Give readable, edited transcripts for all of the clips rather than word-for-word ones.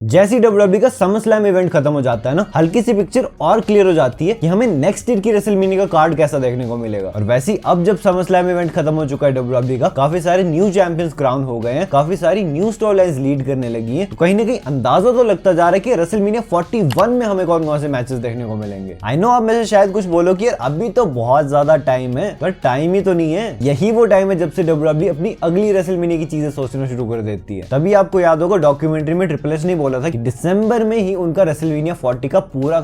जैसी WWE का SummerSlam event खत्म हो जाता है ना, हल्की सी पिक्चर और क्लियर हो जाती है कि हमें नेक्स्ट ईयर की रेसलमेनिया का कार्ड कैसा देखने को मिलेगा। और वैसे ही अब जब समरस्लैम इवेंट खत्म हो चुका है WWE का, काफी सारे न्यू चैंपियंस क्राउन हो गए हैं, काफी सारी न्यू स्टोरी लाइंस लीड करने लगी हैं, तो कहीं ना कहीं अंदाजा तो लगता जा रहा है कि रेसलमेनिया 41 में हमें कौन कौन से मैचेस देखने को मिलेंगे। आई नो आप में से शायद कुछ बोलो कि यार अभी तो बहुत ज्यादा टाइम है, पर टाइम ही तो नहीं है। यही वो टाइम है जब से WWE अपनी अगली रेसलमेनिया की चीजें सोचना शुरू कर देती है। तभी आपको याद होगा डॉक्यूमेंट्री में ट्रिपल एच ने बोला था कि दिसंबर में ही उनका रेसलमेनिया 40 का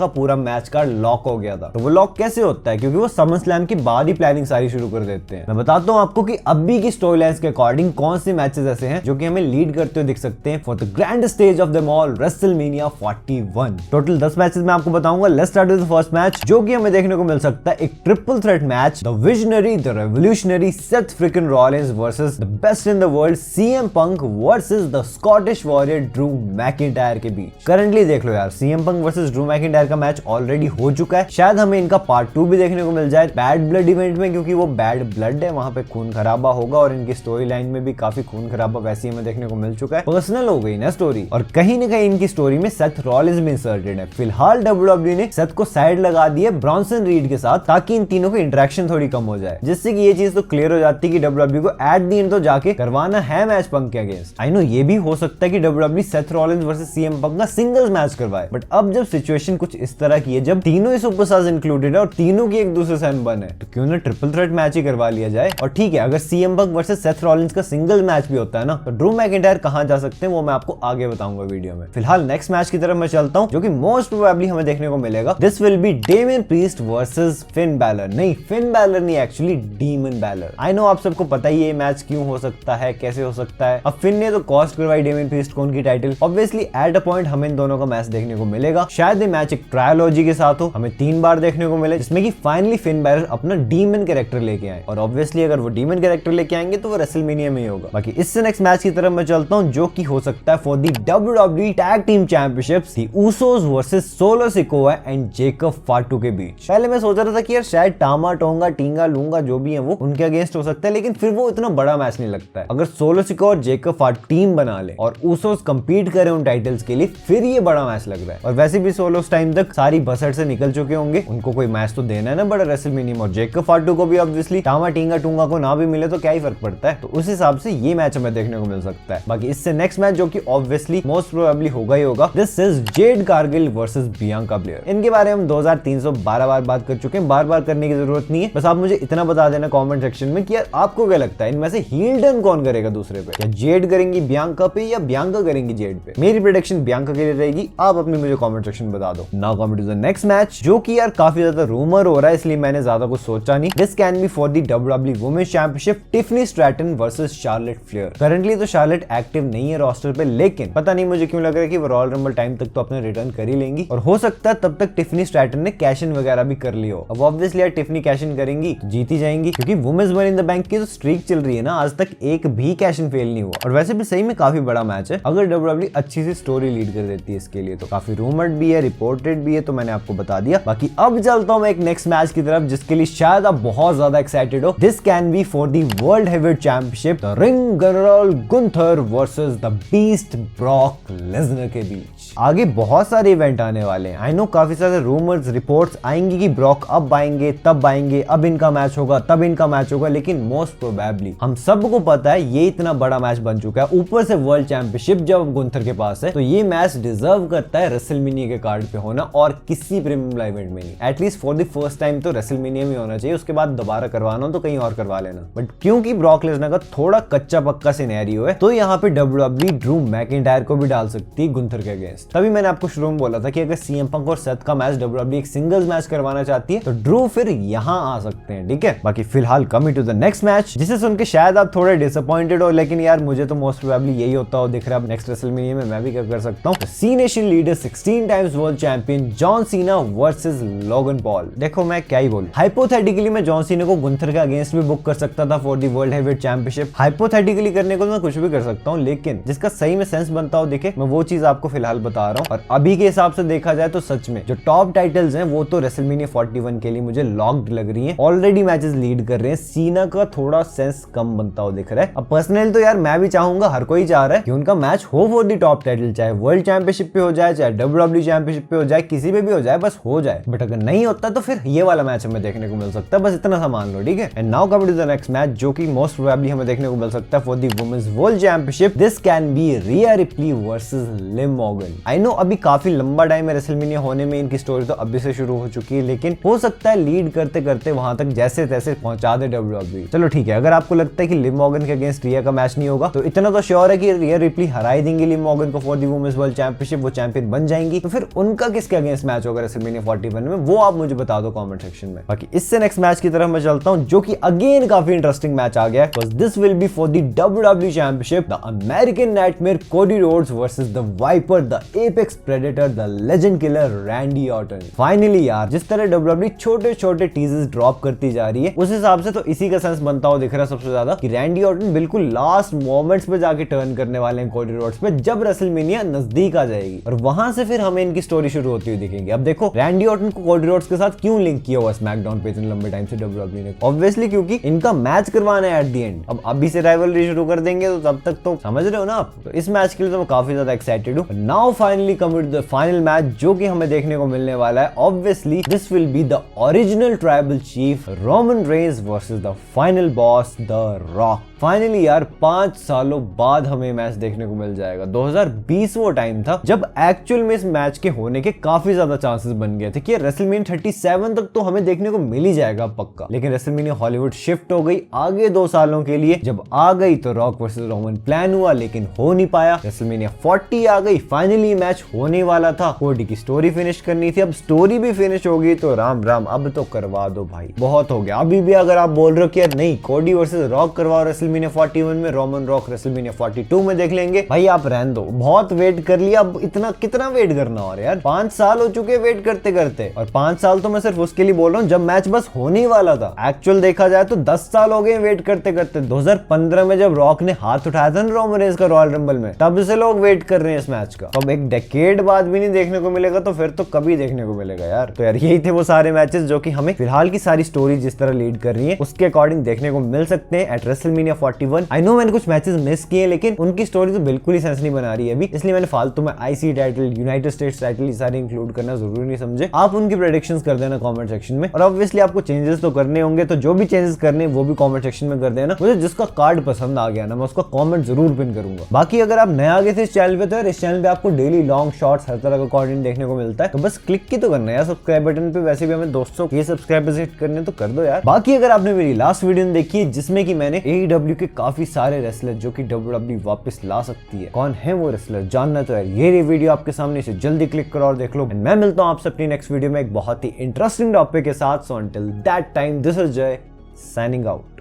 पूरा मैच कार्ड लॉक हो गया था। तो वो लॉक कैसे होता है? क्योंकि वो समरस्लैम के बाद ही प्लानिंग सारी शुरू कर देते हैं। मैं बताता हूँ आपको कि अभी की स्टोरी लाइंस के अकॉर्डिंग कौन से मैचेस ऐसे हैं जो कि हमें लीड करते हुए दिख सकते हैं for the grand stage of them all, WrestleMania 41। Total 10 matches मैं आपको बताऊंगा। Let's start with the first match जो कि हमें देखने को मिल सकता है, एक triple threat match, the visionary, the revolutionary Seth fricking Rollins versus the best in the world CM Punk versus the Scottish warrior Drew McIntyre के बीच। करंटली देख लो यार, CM Punk versus Drew McIntyre का मैच ऑलरेडी हो चुका है। शायद हमें इनका पार्ट 2 भी देखने को मिल जाए बैड ब्लड इवेंट में, क्योंकि वो बैड ब्लड है, वहां पे खून खराबा होगा और इनकी स्टोरी लाइन में भी काफी खून खराबा वैसी हमें देखने को मिल चुका है। पर्सनल हो गई ना स्टोरी, और कहीं ना कहीं इनकी स्टोरी में सेथ रॉलिंस भी इंसर्टेड है। फिलहाल WWE ने सेथ को साइड लगा दिया ब्रॉन्सन रीड के साथ, ताकि इन तीनों की इंटरेक्शन थोड़ी कम हो जाए, जिससे कि ये चीज तो क्लियर हो जाती है कि WWE को एट द एंड तो जाके करवाना है मैच पंक के अगेंस्ट। आई नो ये भी हो सकता है कि WWE Seth Rollins versus CM Punk का सिंगल्स मैच करवाए, बट अब जब सिचुएशन कुछ इस तरह की है, जब तीनों ही सुपरस्टार्स इंक्लूडेड है और तीनों की एक दूसरे से अनबन है, तो क्यों ना ट्रिपल थ्रेट मैच ही करवा लिया जाए। और ठीक है, अगर CM Punk versus Seth Rollins का सिंगल मैच भी होता है ना, तो ड्रू मैकिंटायर कहां जा सकते हैं वो मैं आपको आगे बताऊंगा वीडियो में। फिलहाल नेक्स्ट मैच की तरफ मैं चलता हूं, जो कि मोस्ट प्रोबेबली हमें देखने को मिलेगा। This will B Damien priest versus Finn Balor. नहीं, फिन बैलर नहीं, actually demon Balor. I know आप सबको पता ही है ये मैच क्यों हो सकता है, कैसे हो सकता है। अब फिन ने तो कॉस्ट करवाई डेमियन प्रीस्ट को उनकी title. Obviously at a point हमें इन दोनों का मैच देखने को मिलेगा। शायद ये मैच एक ट्रायोलॉजी के साथ हो, हमें 3 बार देखने को मिले, जिसमें कि फाइनली फिन बैलर अपना डीमन कैरेक्टर लेके आए। और ऑब्वियसली अगर वो डीमन कैरेक्टर लेके आएंगे तो वो रेसलमेनिया में ही होगा। बाकी इससे नेक्स्ट मैच की तरफ मैं चलता हूं, जो कि हो सकता है for the WWE tag team championships, the Usos versus solo Sikoa and Jacob फाटू के बीच। पहले मैं सोच रहा था कि यार शायद टामा टोंगा टींगा लूंगा जो भी है वो उनके अगेंस्ट हो सकता है, लेकिन फिर वो इतना बड़ा मैच नहीं लगता है। अगर सोलो सिकोआ और जेकब फाटू टीम बना ले और उसोस कंपीट करें उन टाइटल्स के लिए, फिर ये बड़ा मैच लग रहा है। और वैसे भी सोलो उस टाइम तक सारी बसट से निकल चुके होंगे, उनको कोई मैच तो देना है ना बड़ा रेसलमेनिया। और जेकब फाटू को भी ऑब्वियसली टामा टींगा टूंगा को ना भी मिले तो क्या ही फर्क पड़ता है। तो उस हिसाब से ये मैच हमें देखने को मिल सकता है। बाकी इससे नेक्स्ट मैच जो कि ऑब्वियसली मोस्ट प्रोबेबली होगा ही होगा, this is Jade Cargill versus Bianca Blair. इनके बारे में हम 2312 बार बात कर चुके हैं, बार बार करने की जरूरत नहीं है। बस आप मुझे इतना बता देना कमेंट सेक्शन में कि यार आपको क्या लगता है इनमें से हील टर्न कौन करेगा दूसरे पे? या जेड करेंगी बियांका पे या बियांका करेंगी जेड पे? मेरी प्रेडिक्शन बियांका के लिए रहेगी, आप अपनी मुझे कमेंट सेक्शन बता दो। Now coming to the next match, जो कि यार काफी ज्यादा रूमर हो रहा है, इसलिए मैंने ज्यादा कुछ सोचा नहीं। This can be for the WWE women's championship, Tiffany Stratton versus Charlotte Flair. Currently तो शार्लेट एक्टिव नहीं है रोस्टर पे, लेकिन पता नहीं मुझे क्यों लग रहा है कि वो रॉयल रंबल टाइम तक तो अपने रिटर्न कर ही लेंगी, और हो सकता है तब तक टिफनी स्ट्रैटन ने कैश इन वगैरह भी कर ली हो। अब ऑब्वियसली यार टिफनी कैश इन करेंगी तो जीत ही जाएंगी, क्योंकि women's money in the bank की तो स्ट्रीक चल रही है ना, आज तक एक भी कैश इन फेल नहीं हुआ। और वैसे भी सही में काफी बड़ा मैच है, अगर WWE अच्छी सी स्टोरी लीड कर देती है इसके लिए। तो काफी रूमर्ड भी है, रिपोर्टेड भी है, तो मैंने आपको बता दिया। बाकी अब चलता हूं मैं एक नेक्स्ट मैच की तरफ, जिसके लिए शायद आप बहुत ज्यादा एक्साइटेड हो। This can be for the world heavyweight championship, the ring general Gunther versus the beast Brock Lesnar के बीच। आगे बहुत सारे इवेंट आने वाले हैं। आई नो काफी सारे रूमर्स रिपोर्ट्स आएंगी कि ब्रॉक अब आएंगे तब आएंगे, अब इनका मैच होगा तब इनका मैच होगा, लेकिन मोस्ट प्रोबेबली हम सबको पता है ये इतना बड़ा मैच बन चुका है, ऊपर से वर्ल्ड चैंपियनशिप जब गुंथर के पास है, तो ये मैच डिजर्व करता है रेसलमेनिया के कार्ड पे होना, और किसी प्रीमियम लाइव इवेंट में नहीं। At least for the first time तो रेसलमेनिया में होना चाहिए, उसके बाद दोबारा करवाना हो तो कहीं और करवा लेना। बट क्योंकि ब्रॉक लेसनर का थोड़ा कच्चा पक्का सिनेरियो है, तो यहाँ पे WWE ड्रू मैकिंटायर को भी डाल सकती है गुंथर के अगेंस्ट। तभी मैंने आपको शुरू में बोला था कि अगर सीएम पंक और सेथ का मैच WWE एक सिंगल्स मैच करवाना चाहती है तो ड्रू फिर यहाँ आ सकते हैं, ठीक है। बाकी फिलहाल coming to the next match, जिसे सुन के शायद आप थोड़े डिसअपॉइंटेड हो, लेकिन यार मुझे तो मोस्ट प्रोबेबली यही होता हो दिख रहा है। नेक्स्ट रेसलमेनिया में मैं भी क्या कर सकता हूँ, Cenation leader 16 times world champion John Cena versus Logan Paul. देखो मैं क्या ही बोलूं, हाइपोथेटिकली मैं जॉन सीना को गुंथर के अगेंस्ट भी बुक कर सकता था for the world heavyweight championship. Hypothetically करने को मैं कुछ भी कर सकता हूँ, लेकिन जिसका सही में सेंस बनता हो दिखे, मैं वो चीज आपको फिलहाल बता रहा हूँ। और अभी के हिसाब से देखा जाए तो सच में जो टॉप टाइटल्स हैं वो तो रेसलमेनिया 41 के लिए मुझे लॉक्ड लग रही हैं। ऑलरेडी मैचेस लीड कर रहे हैं, सीना का थोड़ा सेंस कम बनता हो दिख रहा है। अब पर्सनली तो यार मैं भी चाहूंगा, हर कोई चाह रहा है कि उनका मैच हो for the top title title चाहे वर्ल्ड चैंपियनशिप पे हो जाए, चाहे WWE चैंपियनशिप पे हो जाए, किसी पे भी हो जाए, बस हो जाए। बट अगर नहीं होता तो फिर ये वाला मैच हमें देखने को मिल सकता है, बस इतना सा मान लो, ठीक है। And now coming to the next match, जो कि मोस्ट प्रोबेबली हमें देखने को मिल सकता है for the women's world championship. This can be Rhea Ripley versus Liv Morgan. I know अभी काफी लंबा टाइम है रेसलमेनिया होने में, इनकी स्टोरी तो अभी से शुरू हो चुकी है, लेकिन हो सकता है लीड करते करते वहां तक जैसे तैसे पहुंचा दे WWE। चलो ठीक है, अगर आपको लगता है कि लिव मॉर्गन के अगेंस्ट रिया का मैच नहीं होगा, तो इतना तो श्योर है कि रिया रिप्ली हरा ही देंगी लिव मॉर्गन को for the women's world championship, वो चैंपियन बन जाएंगी। तो फिर उनका किसके अगेंस्ट मैच होगा रेसलमेनिया 41 में, वो आप मुझे बता दो कमेंट सेक्शन में। बाकी इससे नेक्स्ट मैच की तरफ मैं चलता हूं, जो कि अगेन काफी इंटरेस्टिंग मैच आ गया है, because this will be for the WWE championship, the American nightmare Cody Rhodes versus the viper, the apex predator, the legend killer Randy Orton. Finally यार, जिस तरह WWE छोटे छोटे टीजर्स ड्रॉप करती जा रही है, उस हिसाब से तो इसी का सेंस बनता हुआ दिख रहा है सबसे ज्यादा कि रैंडी ऑर्टन बिल्कुल लास्ट मोमेंट्स पे जाके टर्न करने वाले हैं कोडी रोड्स पे, जब रेसलमेनिया नजदीक आ जाएगी, और वहां से फिर हमें इनकी स्टोरी शुरू होती हुई दिखेगी। अब देखो रैंडी ऑर्टन को कोडी रोड्स के साथ क्यों लिंक किया हुआ स्मैकडाउन पे इतने लंबे टाइम से WWE ने? ऑब्वियसली क्योंकि इनका मैच करवाना है एट द एंड। अब अभी से राइवलरी शुरू कर देंगे तो तब तक तो समझ रहे हो ना आप। तो इस मैच के लिए तो मैं काफी ज्यादा एक्साइटेड हूं। Now finally come to the final match, जो कि हमें देखने को मिलने वाला है। Obviously this will be the original tribal chief Roman Reigns versus the final boss the Rock. Finally यार 5 सालों बाद हमें मैच देखने को मिल जाएगा। 2020 वो टाइम था जब एक्चुअल में इस मैच के होने के काफी ज्यादा चांसेस बन गए थे कि रेसलमेनिया 37 तक तो हमें देखने को मिल ही जाएगा पक्का। लेकिन रेसलमेनिया हॉलीवुड शिफ्ट हो गई आगे 2 सालों के लिए। जब आ गई तो रॉक वर्सेस रोमन प्लान हुआ, लेकिन हो नहीं पाया। रेसलमेनिया 40 आ गई, फाइनली मैच होने वाला था। कोडी की स्टोरी फिनिश करनी थी, अब स्टोरी भी फिनिश हो गई तो राम राम, अब तो करवा दो भाई, बहुत हो गया। अभी भी अगर आप बोल रहे हो कि यार नहीं कोडी वर्सेस रॉक करवाओ रेसलमेनिया 41 में, रोमन रॉक रेसलमेनिया 42 में देख लेंगे, भाई आप रहने दो, बहुत वेट कर लिया। अब इतना कितना वेट करना और यार 5 साल हो चुके वेट करते करते, और 5 साल तो मैं सिर्फ उसके लिए बोल रहा हूँ जब मैच बस होने वाला था। एक्चुअल देखा जाए तो 10 साल हो गए वेट करते करते। 2015 में जब रॉक ने हाथ उठाया था ना रोमन रेंस का रॉयल रंबल में, तब से लोग वेट कर रहे हैं इस मैच का। अब एक डेकेड बाद भी नहीं देखने को मिलेगा तो फिर तो कभी देखने को मिलेगा यार। तो यार यही थे वो सारे मैचेस जो कि हमें फिलहाल की सारी स्टोरी जिस तरह लीड कर रही है उसके अकॉर्डिंग देखने को मिल सकते हैं एट रेसलमेनिया 41। आई नो मैंने कुछ मैचेस मिस किए, लेकिन उनकी स्टोरी तो बिल्कुल ही सेंस नहीं बना रही है अभी, इसलिए मैंने फालतू में IC title, United states title ये सारे इंक्लूड करना जरूरी नहीं समझे। आप उनकी प्रेडिक्शंस कर देना कमेंट सेक्शन में, और ऑब्वियसली आपको चेंजेस तो करने होंगे, तो जो भी चेंजेस करने वो भी कमेंट सेक्शन में कर देना। मुझे जिसका कार्ड पसंद आ गया ना, मैं उसका कमेंट जरूर पिन करूंगा। बाकी अगर आप नए आ गए थे इस चैनल पे, तो यार इस चैनल पे आपको डेली लॉन्ग शॉर्ट्स हर तरह का कंटेंट देखने को मिलता है, तो बस क्लिक की तो करना है यार सब्सक्राइब बटन पे। वैसे भी हमें दोस्तों के सब्सक्राइबर्स हिट करने तो कर दो यार। बाकी अगर आपने मेरी लास्ट वीडियो देखी है जिसमें कि मैंने AEW के काफी सारे रेसलर जो कि WWE वापस ला सकती है, कौन है वो रेसलर, जानना तो यार ये वीडियो आपके सामने, से जल्दी क्लिक करो और देख लो। मैं मिलता हूं आपसे अपनी नेक्स्ट वीडियो में एक बहुत ही इंटरेस्टिंग टॉपिक के साथ। So until that time, this is जय साइनिंग आउट।